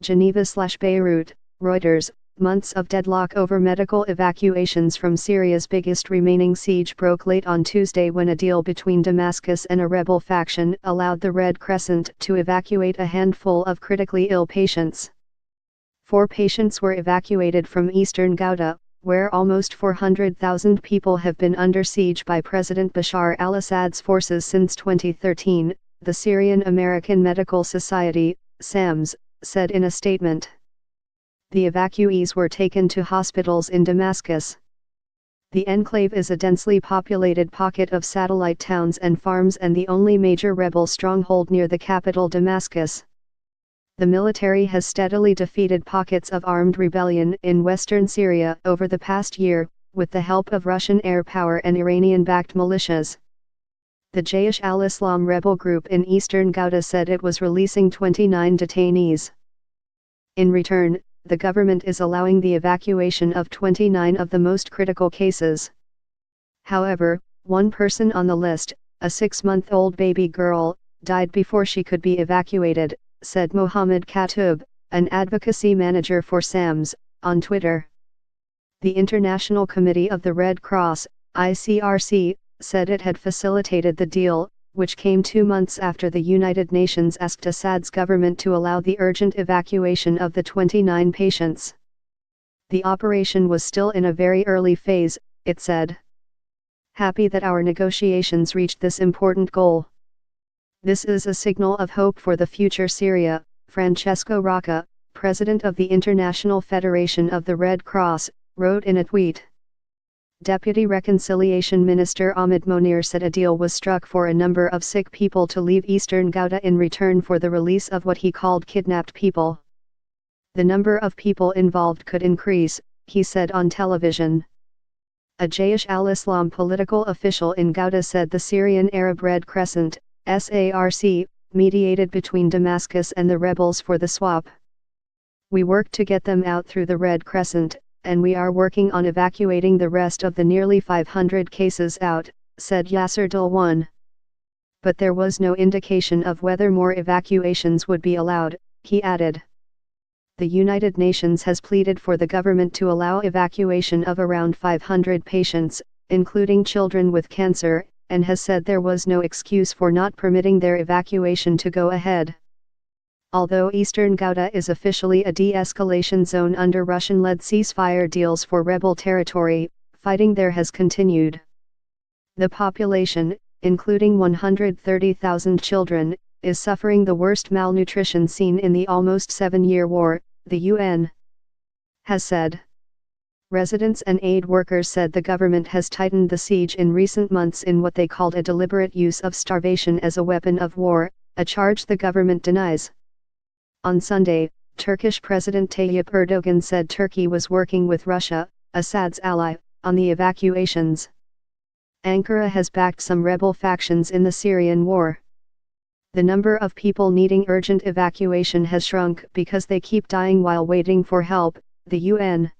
Geneva/Beirut, Reuters. Months of deadlock over medical evacuations from Syria's biggest remaining siege broke late on Tuesday when a deal between Damascus and a rebel faction allowed the Red Crescent to evacuate a handful of critically ill patients. 4 patients were evacuated from eastern Ghouta, where almost 400,000 people have been under siege by President Bashar al-Assad's forces since 2013, the Syrian American Medical Society, SAMS, said in a statement. The evacuees were taken to hospitals in Damascus. The enclave is a densely populated pocket of satellite towns and farms and the only major rebel stronghold near the capital Damascus. The military has steadily defeated pockets of armed rebellion in western Syria over the past year, with the help of Russian air power and Iranian-backed militias. The Jaish al-Islam rebel group in eastern Ghouta said it was releasing 29 detainees. In return, the government is allowing the evacuation of 29 of the most critical cases. However, one person on the list, a 6-month-old baby girl, died before she could be evacuated, said Mohammed Katoub, an advocacy manager for SAMS, on Twitter. The International Committee of the Red Cross, ICRC, said it had facilitated the deal, which came 2 months after the United Nations asked Assad's government to allow the urgent evacuation of the 29 patients. The operation was still in a very early phase, it said. Happy that our negotiations reached this important goal. This is a signal of hope for the future Syria, Francesco Rocca, president of the International Federation of the Red Cross, wrote in a tweet. Deputy Reconciliation Minister Ahmed Monir said a deal was struck for a number of sick people to leave eastern Ghouta in return for the release of what he called kidnapped people. The number of people involved could increase, he said on television. A Jaish al-Islam political official in Ghouta said the Syrian Arab Red Crescent, SARC, mediated between Damascus and the rebels for the swap. We worked to get them out through the Red Crescent, and we are working on evacuating the rest of the nearly 500 cases out, said Yasser Dilwan. But there was no indication of whether more evacuations would be allowed, he added. The United Nations has pleaded for the government to allow evacuation of around 500 patients, including children with cancer, and has said there was no excuse for not permitting their evacuation to go ahead. Although eastern Ghouta is officially a de-escalation zone under Russian-led ceasefire deals for rebel territory, fighting there has continued. The population, including 130,000 children, is suffering the worst malnutrition seen in the almost 7-year war, the UN has said. Residents and aid workers said the government has tightened the siege in recent months in what they called a deliberate use of starvation as a weapon of war, a charge the government denies. On Sunday, Turkish President Tayyip Erdogan said Turkey was working with Russia, Assad's ally, on the evacuations. Ankara has backed some rebel factions in the Syrian war. The number of people needing urgent evacuation has shrunk because they keep dying while waiting for help, the UN